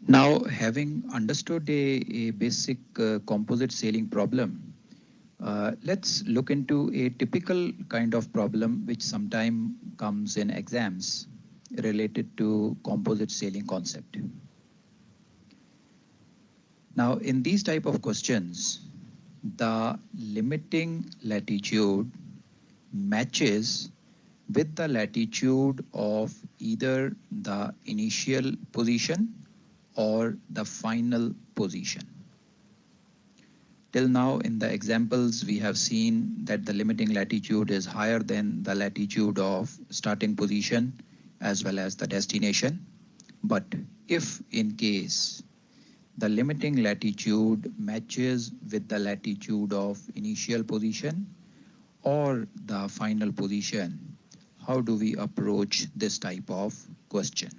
Now, having understood a basic composite sailing problem, let's look into a typical kind of problem which sometime comes in exams related to composite sailing concept. Now, in these type of questions, the limiting latitude matches with the latitude of either the initial position or the final position. Till now, in the examples, we have seen that the limiting latitude is higher than the latitude of starting position as well as the destination. But if in case the limiting latitude matches with the latitude of initial position or the final position, how do we approach this type of question?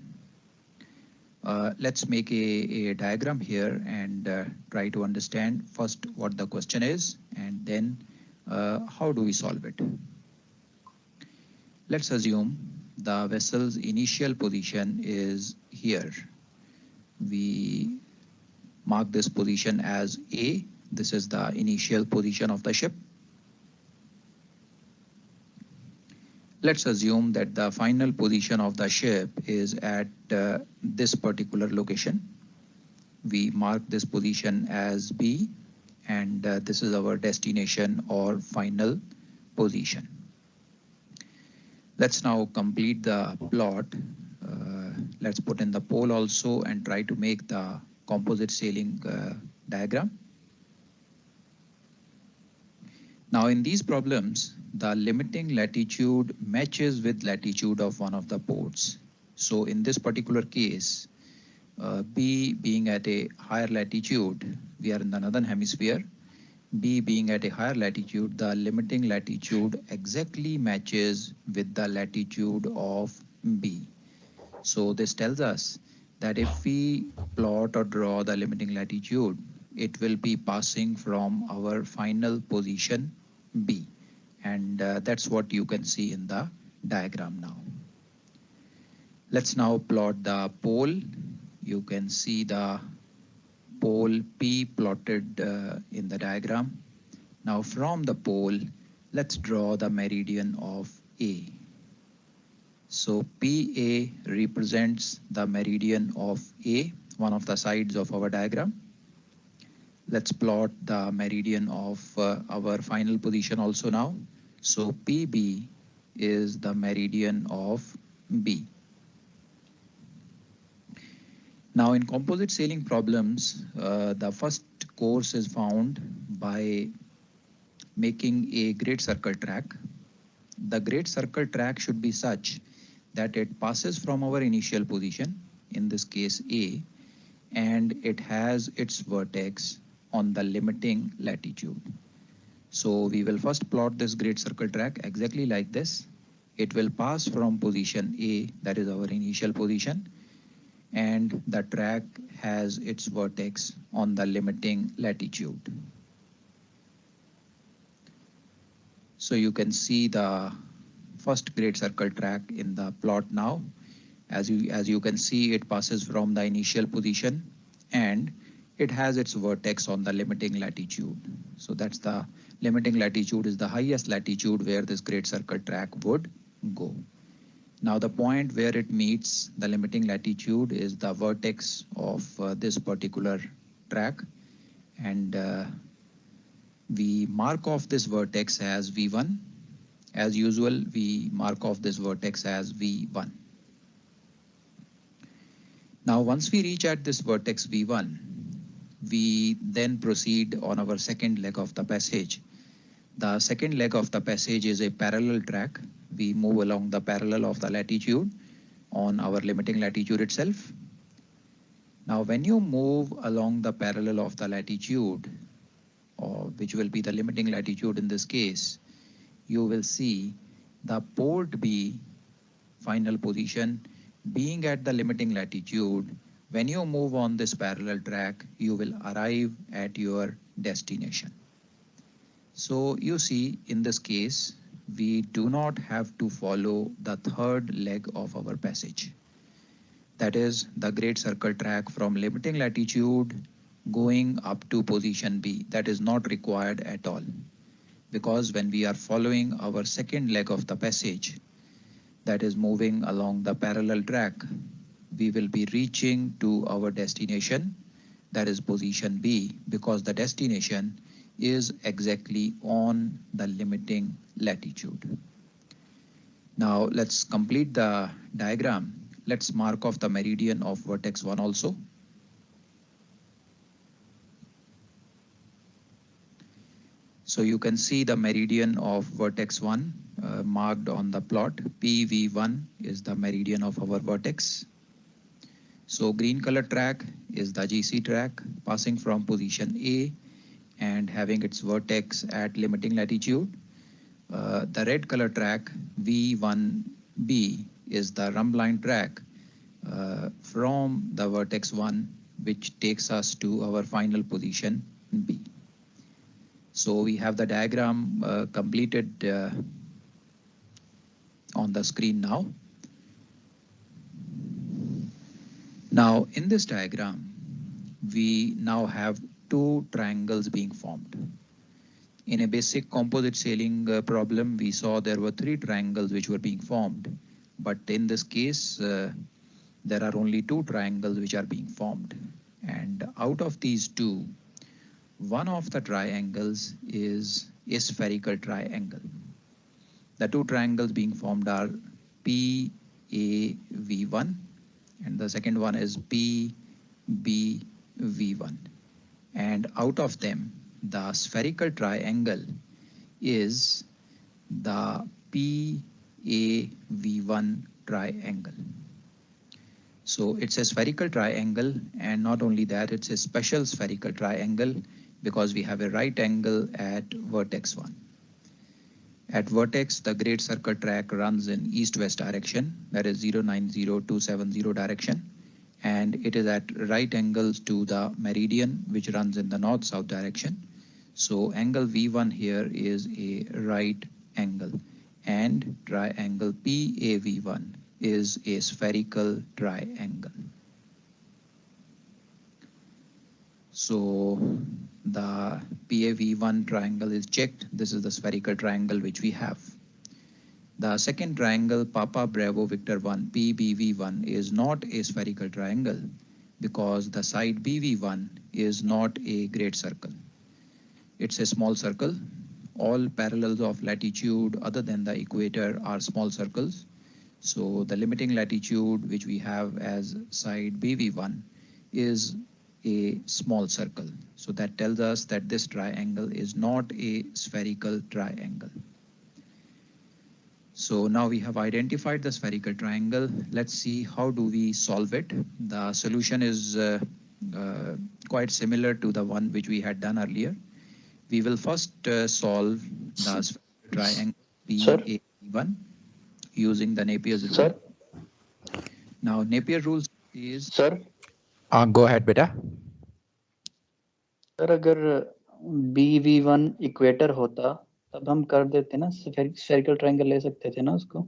Let's make a diagram here and try to understand first what the question is and then how do we solve it. Let's assume the vessel's initial position is here. We mark this position as A. This is the initial position of the ship. Let's assume that the final position of the ship is at this particular location. We mark this position as B, and this is our destination or final position. Let's now complete the plot. Let's put in the pole also and try to make the composite sailing diagram. Now in these problems, the limiting latitude matches with latitude of one of the ports. So in this particular case, B being at a higher latitude, we are in the northern hemisphere. B being at a higher latitude, the limiting latitude exactly matches with the latitude of B. So this tells us that if we plot or draw the limiting latitude, it will be passing from our final position B, and that's what you can see in the diagram now. Let's now plot the pole. You can see the pole P plotted in the diagram. Now from the pole, let's draw the meridian of A. So PA represents the meridian of A, one of the sides of our diagram. Let's plot the meridian of our final position also now. So PB is the meridian of B. Now in composite sailing problems, the first course is found by making a great circle track. The great circle track should be such that it passes from our initial position, in this case A, and it has its vertex on the limiting latitude. So we will first plot this great circle track exactly like this. It will pass from position A, that is our initial position, and the track has its vertex on the limiting latitude. So you can see the first great circle track in the plot now. As you can see, it passes from the initial position and it has its vertex on the limiting latitude. So that's the limiting latitude is the highest latitude where this great circle track would go. Now the point where it meets the limiting latitude is the vertex of this particular track, and we mark off this vertex as V1. As usual, we mark off this vertex as V1. Now once we reach at this vertex V1, we then proceed on our second leg of the passage. The second leg of the passage is a parallel track. We move along the parallel of the latitude on our limiting latitude itself. Now when you move along the parallel of the latitude, or which will be the limiting latitude in this case, you will see the port B, final position, being at the limiting latitude. When you move on this parallel track, you will arrive at your destination. So you see, in this case, we do not have to follow the third leg of our passage. that is the great circle track from limiting latitude going up to position B. That is not required at all, because when we are following our second leg of the passage, that is moving along the parallel track, we will be reaching to our destination, that is position B, because the destination is exactly on the limiting latitude. Now let's complete the diagram. Let's mark off the meridian of vertex 1 also. So you can see the meridian of vertex 1 marked on the plot. PV1 is the meridian of our vertex. So green color track is the GC track passing from position A and having its vertex at limiting latitude. The red color track V1B is the rumb line track from the vertex 1, which takes us to our final position B. So we have the diagram completed on the screen now. Now in this diagram, we now have two triangles being formed. In a basic composite sailing problem, we saw there were three triangles which were being formed. But in this case, there are only two triangles which are being formed. And out of these two, one of the triangles is a spherical triangle. The two triangles being formed are PAV1 and the second one is PBV1. And out of them, the spherical triangle is the PAV1 triangle. So it's a spherical triangle, and not only that, it's a special spherical triangle because we have a right angle at vertex 1. At vertex, the great circle track runs in east-west direction, that is 090270 direction, and it is at right angles to the meridian, which runs in the north-south direction. So angle V1 here is a right angle, and triangle PAV1 is a spherical triangle. So the PAV1 triangle is checked. This is the spherical triangle which we have. The second triangle, Papa Bravo Victor 1, PBV1, is not a spherical triangle because the side BV1 is not a great circle. It's a small circle. All parallels of latitude other than the equator are small circles. So the limiting latitude which we have as side BV1 is a small circle. So that tells us that this triangle is not a spherical triangle. So now we have identified the spherical triangle. Let's see how do we solve it. The solution is quite similar to the one which we had done earlier. We will first solve the spherical triangle PA1 using the Napier's rule. Sir? Now Napier rule is... Sir? Go ahead, beta. Sir अगर BV1 equator होता तब हम कर देते ना, spherical triangle ले सकते थे ना उसको,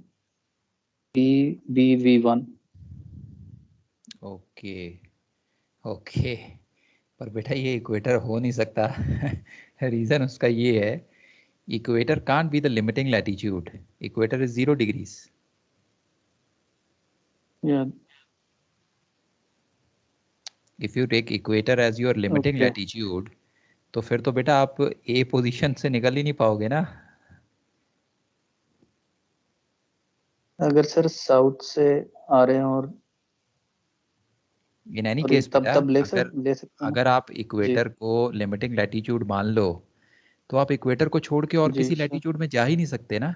BV1. ओके पर बेटा ये इक्वेटर हो नहीं सकता. रीजन उसका ये है, equator can't be the limiting latitude. Equator is 0 degrees. Yeah. If you take equator as your limiting latitude, तो फिर तो बेटा आप A पोजीशन से निकल ही नहीं पाओगे ना. अगर सर साउथ से आ रहे हैं और इन एनी केस बेटा, ले सकते हैं. अगर आप इक्वेटर को लिमिटिंग लैटिट्यूड मान लो तो आप इक्वेटर को छोड़ के और किसी लैटिट्यूड में जा ही नहीं सकते ना.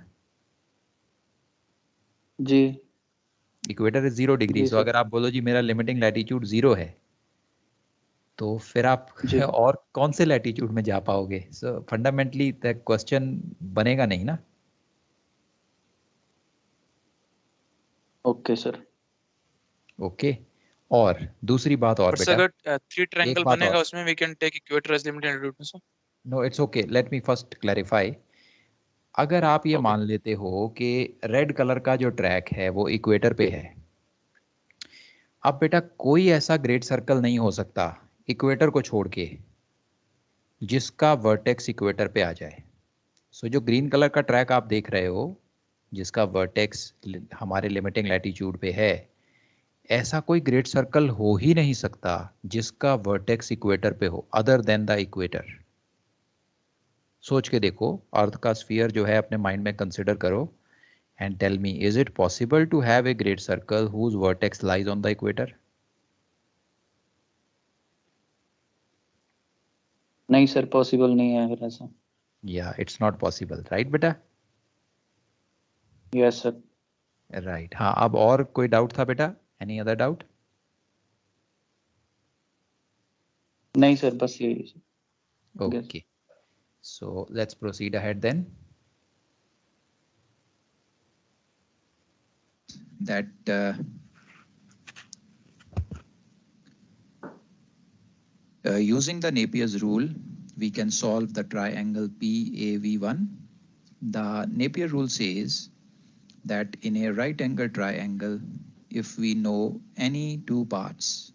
जी. Equator is 0 degrees. तो अगर आप बोलो जी मेरा लिमिटिंग लैटिट्यूड 0 है तो फिर आप और कौन से लैटिट्यूड में जा पाओगे. सो फंडामेंटली द क्वेश्चन बनेगा नहीं ना. Okay sir. ओके. और दूसरी बात और बेटा, अगर 3 ट्रायंगल बनेगा उसमें we can take equator as limiting latitude. So no it's okay, let me first clarify. अगर आप ये मान लेते हो कि रेड कलर का जो ट्रैक है वो इक्वेटर पे है, अब बेटा कोई ऐसा ग्रेट सर्कल नहीं हो सकता इक्वेटर को छोड़ के जिसका वर्टेक्स इक्वेटर पे आ जाए। सो जो ग्रीन कलर का ट्रैक आप देख रहे हो जिसका वर्टेक्स हमारे लिमिटिंग लैटिट्यूड पे है, ऐसा कोई ग्रेट सर्कल हो ही नहीं सकता जिसका वर्टेक्स इक्वेटर पे हो अदर देन द इक्वेटर। सोच के देखो, अर्थ का स्फीयर जो है अपने माइंड में कंसिडर करो and tell me, is it possible to have a great circle whose vertex lies on the equator? नहीं सर, पॉसिबल नहीं है फिर ऐसा। या इट्स नॉट पॉसिबल, राइट बेटा? Yes sir. राइट, हाँ। अब और कोई डाउट था बेटा? Any other doubt? नहीं सर, बस यही है। Okay, so let's proceed ahead then. That using the Napier's rule, we can solve the triangle PAV1. The Napier rule says that in a right angle triangle, if we know any two parts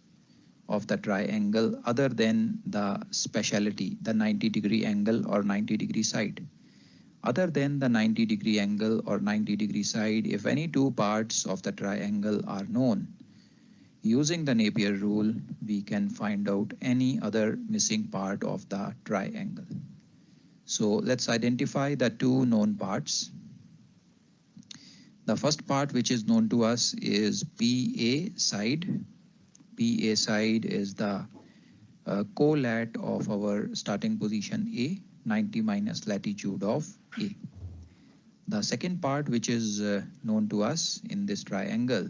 of the triangle other than the speciality, the 90-degree angle or 90-degree side, other than the 90-degree angle or 90-degree side, if any two parts of the triangle are known, using the Napier rule, we can find out any other missing part of the triangle. So let's identify the two known parts. The first part which is known to us is PA side. PA side is the colat of our starting position A, 90 minus latitude of A. The second part which is known to us in this triangle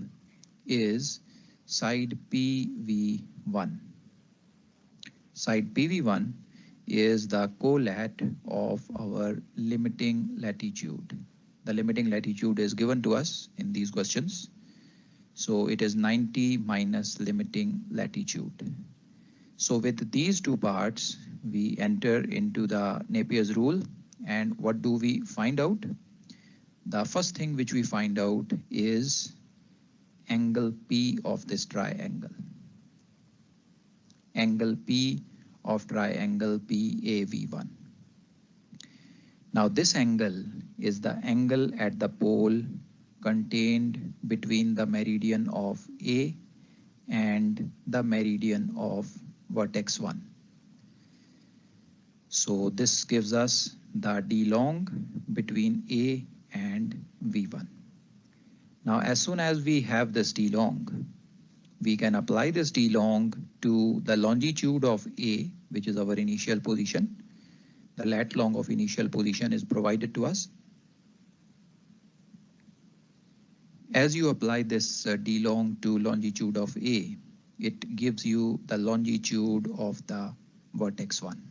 is side PV1. Side PV1 is the colat of our limiting latitude. The limiting latitude is given to us in these questions. So it is 90 minus limiting latitude. So with these two parts, we enter into the Napier's rule. And what do we find out? The first thing which we find out is angle P of this triangle. Angle P of triangle PAV1. Now this angle is the angle at the pole contained between the meridian of A and the meridian of vertex 1. So this gives us the D long between A and V1. Now as soon as we have this D long, we can apply this D long to the longitude of A, which is our initial position. The lat long of initial position is provided to us. As you apply this D long to longitude of A, it gives you the longitude of the vertex 1.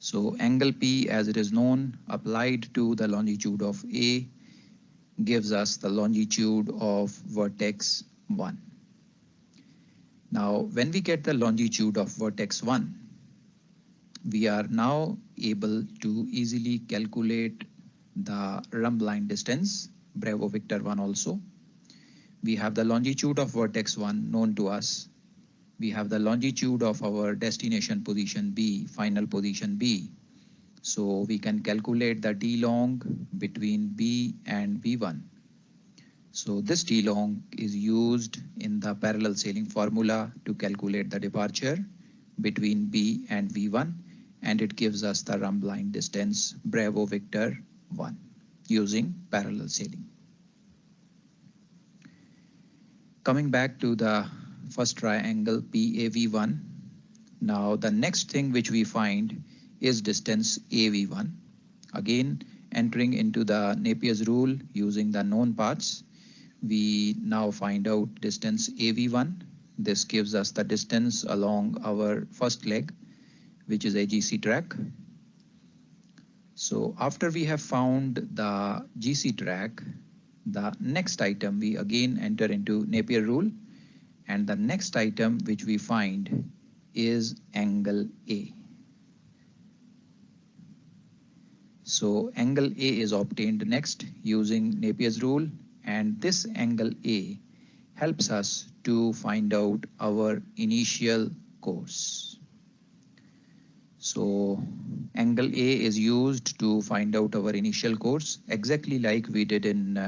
So angle P, as it is known, applied to the longitude of A gives us the longitude of vertex 1. Now, when we get the longitude of vertex 1, we are now able to easily calculate the rhumb line distance, Bravo Victor 1 also. We have the longitude of vertex 1 known to us. We have the longitude of our destination position B, final position B. So we can calculate the D long between B and V1. So this D long is used in the parallel sailing formula to calculate the departure between B and V1, and it gives us the rhumb line distance Bravo Victor 1 using parallel sailing. Coming back to the first triangle PAV1, now the next thing which we find is distance AV1. Again, entering into the Napier's rule using the known parts, we now find out distance AV1. This gives us the distance along our first leg, which is a GC track. So after we have found the GC track, the next item we again enter into Napier rule, and the next item which we find is angle A. So angle A is obtained next using Napier's rule, and this angle A helps us to find out our initial course. So angle A is used to find out our initial course, exactly like we did in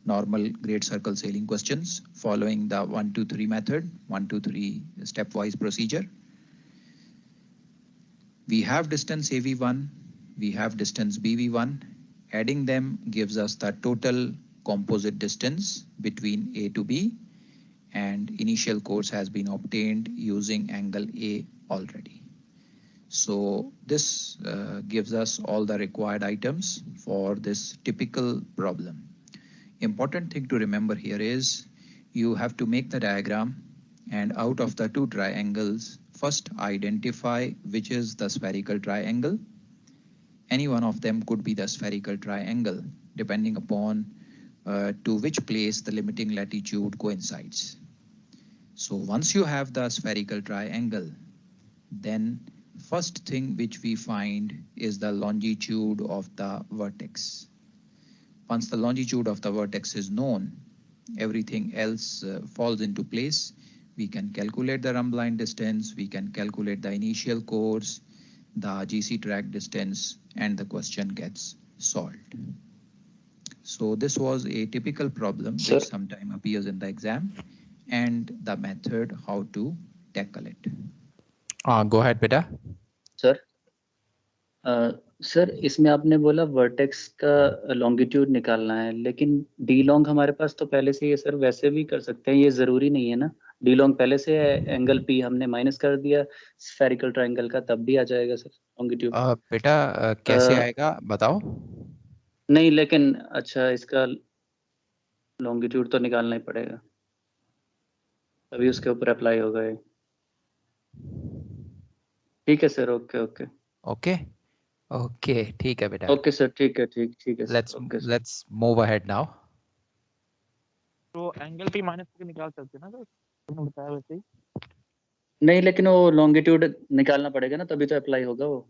normal great circle sailing questions, following the 1, 2, 3 method, 1, 2, 3 stepwise procedure. We have distance AV1, we have distance BV1. Adding them gives us the total composite distance between A to B, and initial course has been obtained using angle A already. So this gives us all the required items for this typical problem. Important thing to remember here is you have to make the diagram, and out of the two triangles, first identify which is the spherical triangle. Any one of them could be the spherical triangle, depending upon to which place the limiting latitude coincides. So once you have the spherical triangle, then first thing which we find is the longitude of the vertex. Once the longitude of the vertex is known, everything else falls into place. We can calculate the rumb line distance, we can calculate the initial course, the GC track distance, and the question gets solved. So this was a typical problem which sometimes appears in the exam, and the method how to tackle it. Go ahead, beta. Sir इसमें आपने बोला vertex का longitude निकालना है, लेकिन D long हमारे पास तो पहले से ही है सर, वैसे भी कर सकते हैं, ये जरूरी नहीं है ना? डी लॉन्ग पहले से है, एंगल पी हमने माइनस कर दिया स्फेरिकल ट्रायंगल का, तब भी आ जाएगा सर लॉन्गिट्यूड। बेटा कैसे आएगा बताओ? नहीं लेकिन अच्छा, इसका लॉन्गिट्यूड तो निकालना ही पड़ेगा, तभी उसके ऊपर अप्लाई होगा ये। ठीक है sir, okay okay okay okay, ठीक है बेटा। ओके सर, ठीक है, ठीक है। Let's move ahead now. तो एंगल पी माइनस करके निकाल सकते हैं ना सर, तुमने बताया वैसे ही। नहीं लेकिन वो लॉन्गिट्यूड निकालना पड़ेगा ना, तभी तो अप्लाई होगा वो।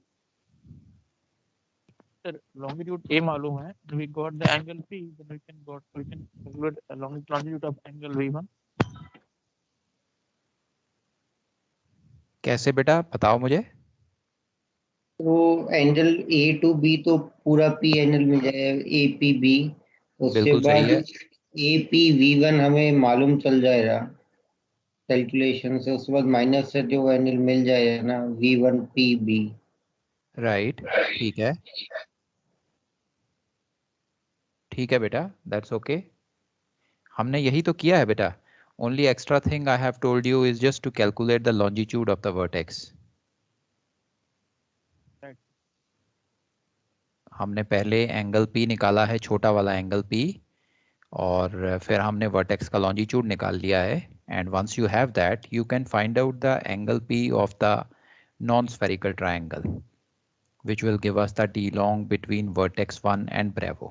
सर लॉन्गिट्यूड ए मालूम है, we got the angle P, then we can calculate longitude of angle V1. कैसे बेटा बताओ मुझे? तो एंगल ए टू बी तो पूरा पी एंगल मिल जाएगा, ए पी बी। उसके बाद ए पी V1 हमें मालूम चल जाएगा कैलकुलेशन से, उसके बाद माइनस से जो एंगल मिल जाएगा ना V1 पी बी। राइट, ठीक है, ठीक है बेटा, दैट्स ओके। हमने यही तो किया है बेटा। Only extra thing I have told you is just to calculate the longitude of the vertex. हमने पहले एंगल पी निकाला है, छोटा वाला एंगल पी, और फिर हमने वर्टेक्स का लॉन्जिट्यूड निकाल लिया है। And once you have that you can find out the angle P of the non spherical triangle which will give us the D long between vertex 1 and Bravo.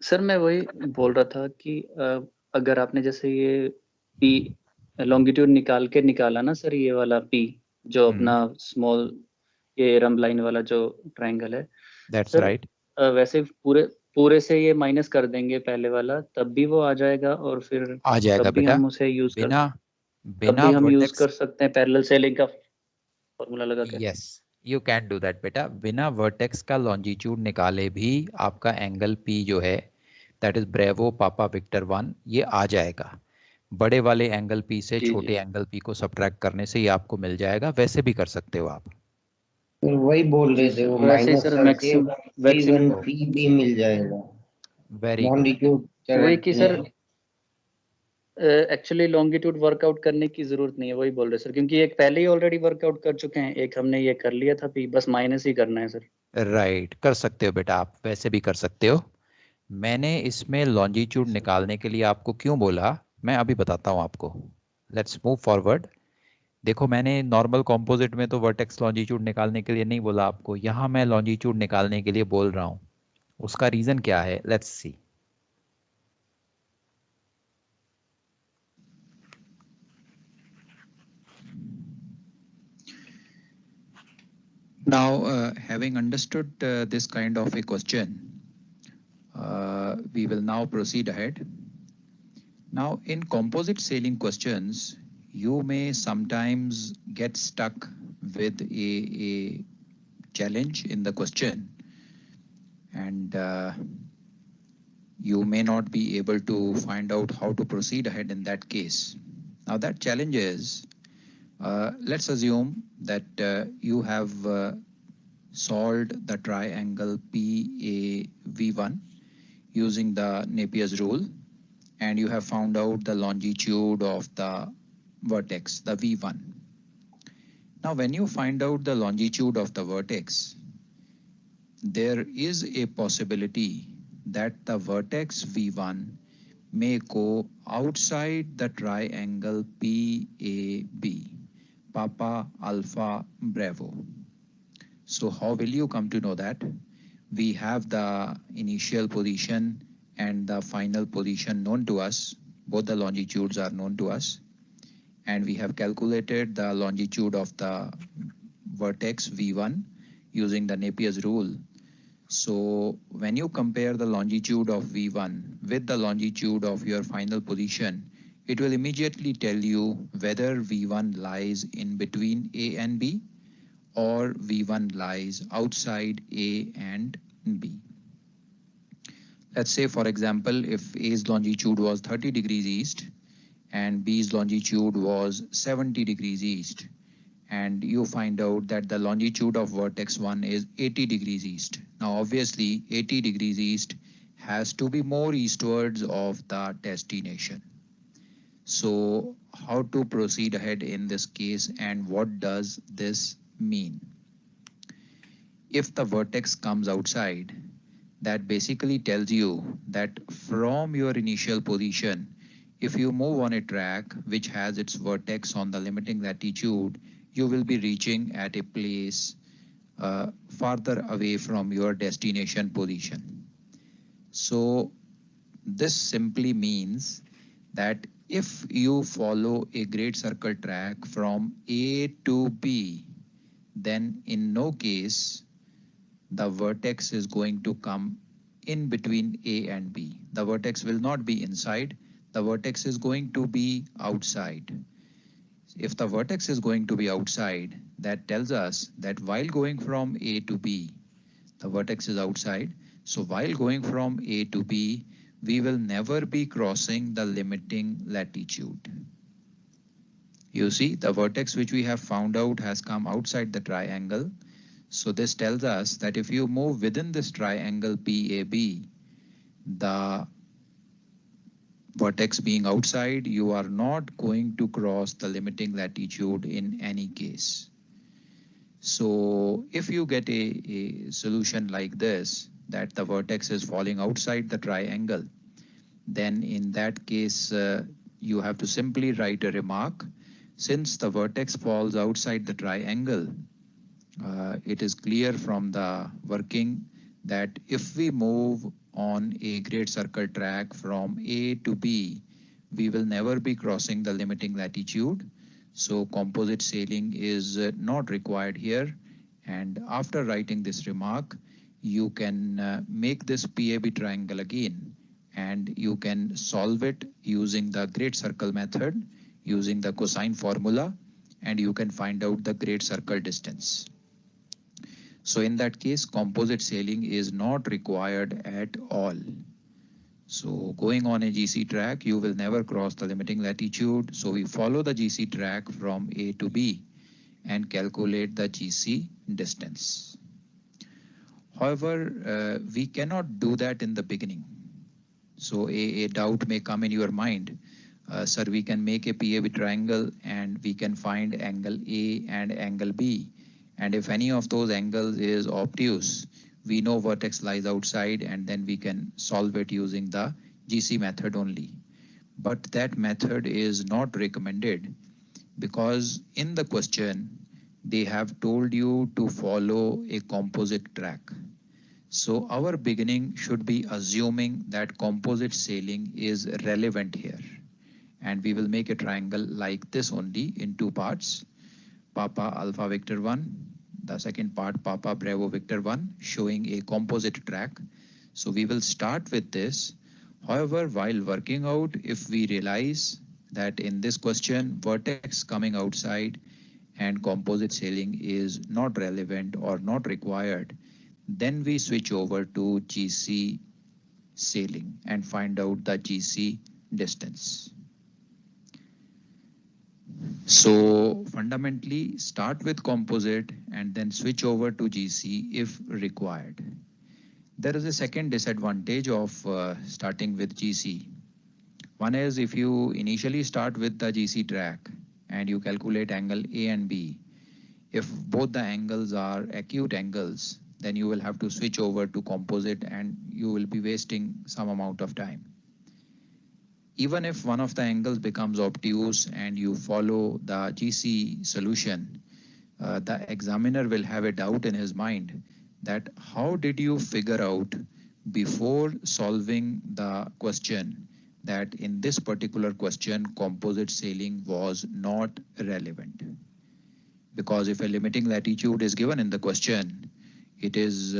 Sir मैं वही बोल रहा था कि अगर आपने जैसे ये पी लॉन्गिट्यूड निकाला ना सर, ये वाला पी जो अपना स्मॉल ये रंब लाइन वाला जो ट्रायंगल है, That's right. वैसे पूरे से ये माइनस कर देंगे पहले वाला, तब भी वो आ जाएगा, और फिर आ जाएगा तब भी बेटा, हम उसे यूज बिना हम यूज vertex, कर सकते हैं पैरेलल सेलिंग का फॉर्मूला लगा के। yes you can do that बेटा। बिना वर्टेक्स का लॉन्जिट्यूड निकाले भी आपका एंगल पी जो है that is bravo papa victor 1 ये आ जाएगा। बड़े वाले एंगल पी से छोटे एंगल पी को सब्ट्रैक्ट करने से ये आपको मिल जाएगा। वैसे भी कर सकते हो आप, वही बोल रहे थे वो माइनस करके V1 पी बी मिल जाएगा। Very good. वही कि सर एक्चुअली लॉन्गिट्यूड वर्कआउट करने की जरूरत नहीं है, वही बोल रहे सर, क्योंकि एक पहले ही ऑलरेडी वर्कआउट कर चुके हैं, एक हमने ये कर लिया था, बस माइनस ही करना है सर। राइट, कर सकते हो बेटा, आप वैसे भी कर सकते हो। मैंने इसमें लॉन्जिट्यूड निकालने के लिए आपको क्यों बोला, मैं अभी बताता हूँ आपको। Let's move forward. देखो मैंने नॉर्मल कॉम्पोजिट में तो वर्टेक्स लॉन्जिट्यूड निकालने के लिए नहीं बोला आपको, यहाँ मैं लॉन्जिट्यूड निकालने के लिए बोल रहा हूँ। उसका रीज़न क्या है, let's see. Now, having understood this kind of a question, we will now proceed ahead. Now, in composite sailing questions, you may sometimes get stuck with a challenge in the question, and you may not be able to find out how to proceed ahead in that case. Now, that challenge is, let's assume that you have solved the triangle PAV1 using the Napier's rule, and you have found out the longitude of the vertex, the V1. Now, when you find out the longitude of the vertex, there is a possibility that the vertex V1 may go outside the triangle PAB, Papa Alpha Bravo. So how will you come to know that? We have the initial position and the final position known to us. Both the longitudes are known to us. And we have calculated the longitude of the vertex V1 using the Napier's rule. So when you compare the longitude of V1 with the longitude of your final position, it will immediately tell you whether V1 lies in between A and B or V1 lies outside A and B. Let's say, for example, if A's longitude was 30 degrees east and B's longitude was 70 degrees east, and you find out that the longitude of vertex 1 is 80 degrees east. Now, obviously, 80 degrees east has to be more eastwards of the destination. So, how to proceed ahead in this case, and what does this mean? If the vertex comes outside, that basically tells you that from your initial position, if you move on a track which has its vertex on the limiting latitude, you will be reaching at a place farther away from your destination position. So this simply means that if you follow a great circle track from A to B, then in no case the vertex is going to come in between A and B. The vertex will not be inside. The vertex is going to be outside. If the vertex is going to be outside, that tells us that while going from A to B, the vertex is outside. So while going from A to B, we will never be crossing the limiting latitude. You see, the vertex which we have found out has come outside the triangle. So this tells us that if you move within this triangle PAB, the vertex being outside, you are not going to cross the limiting latitude in any case. So if you get a solution like this, that the vertex is falling outside the triangle, then in that case, you have to simply write a remark. Since the vertex falls outside the triangle, it is clear from the working that if we move on a great circle track from A to B, we will never be crossing the limiting latitude. So composite sailing is not required here. And after writing this remark, you can make this PAB triangle again, and you can solve it using the great circle method, using the cosine formula, and you can find out the great circle distance. So in that case, composite sailing is not required at all. So going on a GC track, you will never cross the limiting latitude. So we follow the GC track from A to B and calculate the GC distance. However, we cannot do that in the beginning. So a doubt may come in your mind. Sir, we can make a PAB triangle and we can find angle A and angle B. And if any of those angles is obtuse, we know vertex lies outside, and then we can solve it using the GC method only. But that method is not recommended because in the question, they have told you to follow a composite track. So our beginning should be assuming that composite sailing is relevant here. And we will make a triangle like this only in two parts. Papa Alpha Vector 1, the second part, Papa Bravo Victor 1, showing a composite track. So we will start with this. However, while working out, if we realize that in this question, vertex coming outside and composite sailing is not relevant or not required, then we switch over to GC sailing and find out the GC distance. So fundamentally start with composite and then switch over to GC if required. There is a second disadvantage of starting with GC. One is if you initially start with the GC track and you calculate angle A and B, if both the angles are acute angles, then you will have to switch over to composite and you will be wasting some amount of time. Even if one of the angles becomes obtuse and you follow the GC solution, the examiner will have a doubt in his mind that how did you figure out before solving the question that in this particular question composite sailing was not relevant. Because if a limiting latitude is given in the question, it is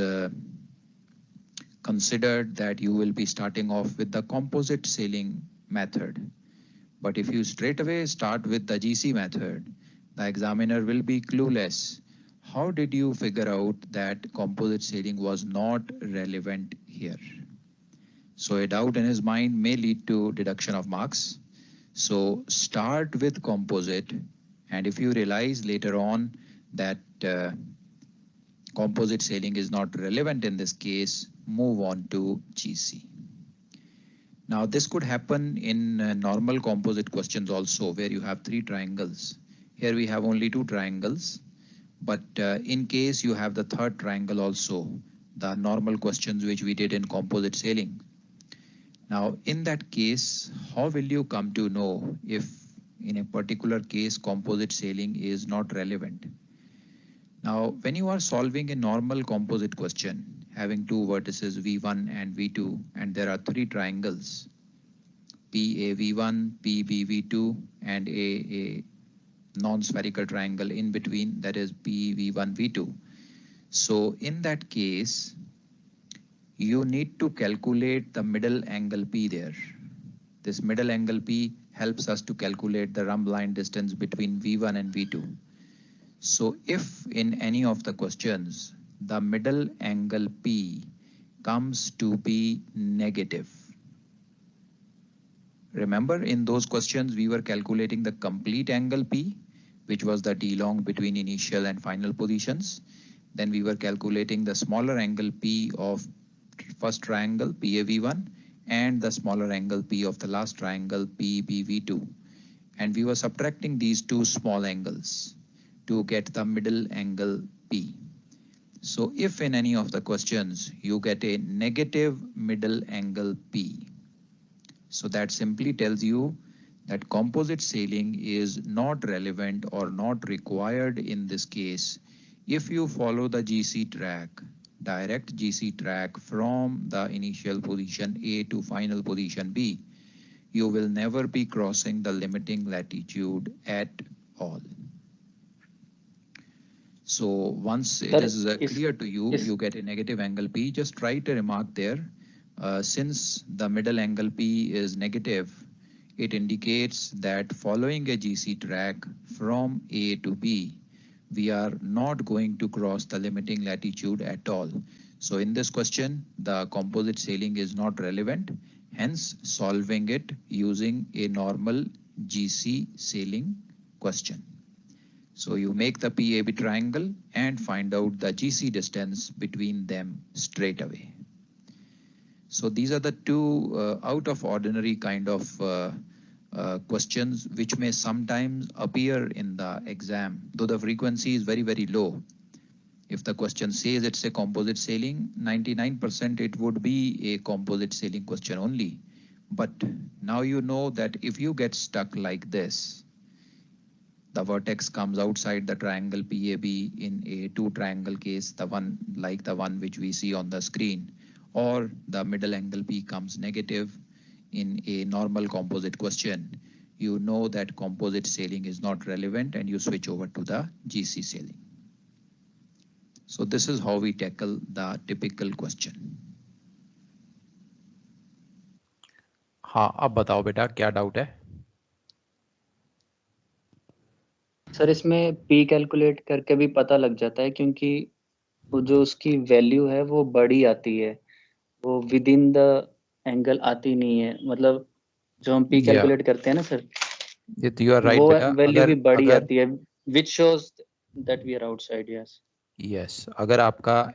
considered that you will be starting off with the composite sailing method. But if you straight away start with the GC method, the examiner will be clueless. How did you figure out that composite sailing was not relevant here? So a doubt in his mind may lead to deduction of marks. So start with composite, and if you realize later on that composite sailing is not relevant in this case, move on to GC. Now this could happen in normal composite questions also, where you have three triangles. Here we have only two triangles, but in case you have the third triangle also, the normal questions which we did in composite sailing. Now in that case, how will you come to know if in a particular case composite sailing is not relevant? Now when you are solving a normal composite question, having two vertices V1 and V2, and there are three triangles, PAV1, PBV2, and a non-spherical triangle in between, that is PV1, V2. So in that case, you need to calculate the middle angle P there. This middle angle P helps us to calculate the rumb line distance between V1 and V2. So if in any of the questions, the middle angle P comes to be negative. Remember in those questions, we were calculating the complete angle P, which was the D long between initial and final positions. Then we were calculating the smaller angle P of first triangle PAV1 and the smaller angle P of the last triangle PBV2. And we were subtracting these two small angles to get the middle angle P. So if in any of the questions you get a negative middle angle P, so that simply tells you that composite sailing is not relevant or not required in this case. If you follow the GC track, direct GC track from the initial position A to final position B, you will never be crossing the limiting latitude at all. So once it is clear to you, you get a negative angle P, just write a remark there. Since the middle angle P is negative, it indicates that following a GC track from A to B, we are not going to cross the limiting latitude at all. So in this question, the composite sailing is not relevant, hence solving it using a normal GC sailing question. So you make the PAB triangle and find out the GC distance between them straight away. So these are the two out of ordinary kind of questions which may sometimes appear in the exam, though the frequency is very, very low. If the question says it's a composite sailing, 99% it would be a composite sailing question only. But now you know that if you get stuck like this, the vertex comes outside the triangle PAB in a two triangle case, the one like the one which we see on the screen, or the middle angle P comes negative in a normal composite question, you know that composite sailing is not relevant and you switch over to the GC sailing. So this is how we tackle the typical question. हाँ, अब बताओ बेटा क्या doubt है? Sir इसमें P calculate करके भी पता लग जाता है, क्योंकि वो जो उसकी वैल्यू है वो बड़ी आती है, वो विद इन द एंगल आती नहीं है। मतलब जो हम पी कैलकुलेट करते हैं ना सर, यू आर राइट वो बेटा। वैल्यू भी बड़ी अगर आती है, which shows that we are outside. Yes yes, अगर आपका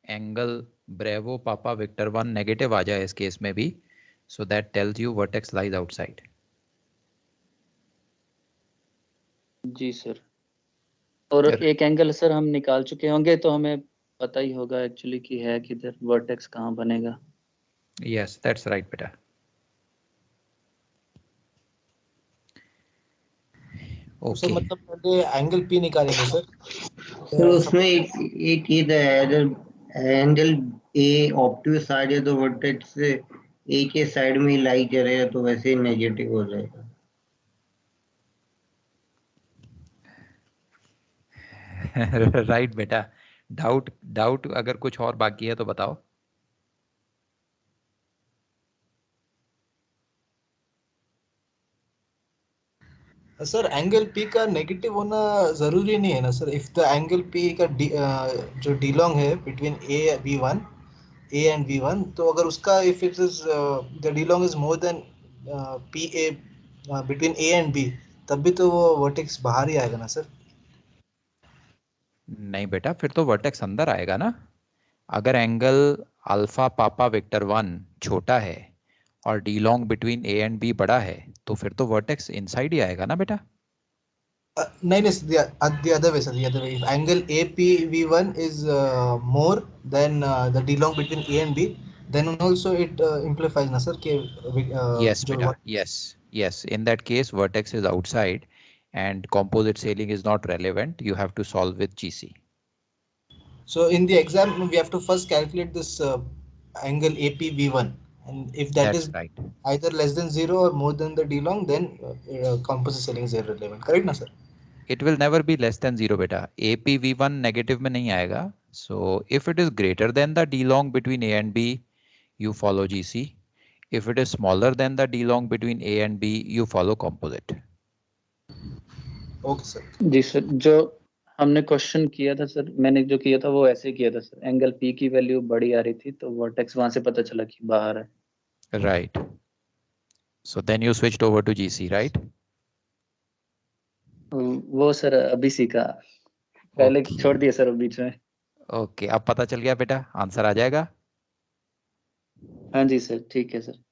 angle bravo papa victor 1 negative आ जाए इस केस में भी, so that tells you vertex lies outside. जी सर। और एक एंगल सर हम निकाल चुके होंगे तो हमें पता ही होगा एक्चुअली कि है किधर, वर्टेक्स कहाँ बनेगा। यस दैट्स राइट बेटा। सर ओके मतलब पहले एंगल पी निकालेंगे सर। सर उसमें एक ये तो है, अगर एंगल ए ऑप्टिक्स आ जाए तो वर्टेक्स ए के साइड में ही लाई करेगा तो वैसे ही नेगेटिव हो जाएगा। राइट बेटा। डाउट डाउट अगर कुछ और बाकी है तो बताओ। सर एंगल पी का नेगेटिव होना जरूरी नहीं है ना sir. If the angle p का जो डीलोंग है between A and b one, तो अगर उसका इफ इट इज द डीलोंग is more than p a between A and b, तब भी तो वो वर्टेक्स बाहर ही आएगा ना सर। नहीं बेटा, फिर तो वर्टेक्स अंदर आएगा ना। अगर एंगल अल्फा पापा विक्टर 1 छोटा है और D long between A and B बड़ा है, तो फिर तो वर्टेक्स इनसाइड ही आएगा ना बेटा। नहीं नहीं, the other way sir, the other way. If angle APV1 is more than the D long between A and B, then also it implies ना sir कि यस जो बेटा, yes yes, in that case vertex is outside and composite sailing is not relevant. You have to solve with GC. so in the exam we have to first calculate this angle APV1, and if that That's is right. either less than 0 or more than the D long, then composite sailing is irrelevant, correct ना sir? It will never be less than 0 बेटा। APV1 negative में नहीं आएगा। So if it is greater than the D long between A and B, you follow GC. If it is smaller than the D long between A and B, you follow composite. Okay sir. Ji sir, जो हमने question किया था sir, मैंने जो किया था वो ऐसे किया था सर, एंगल पी की वैल्यू बड़ी आ रही थी तो वर्टेक्स वहां से पता चला कि बाहर है। Right. So then you switched over to GC, right? वो सर अभी सीखा, पहले Okay. छोड़ दिया सर बीच में। Okay, अब पता चल गया बेटा, आंसर आ जाएगा। हाँ जी सर, ठीक है सर।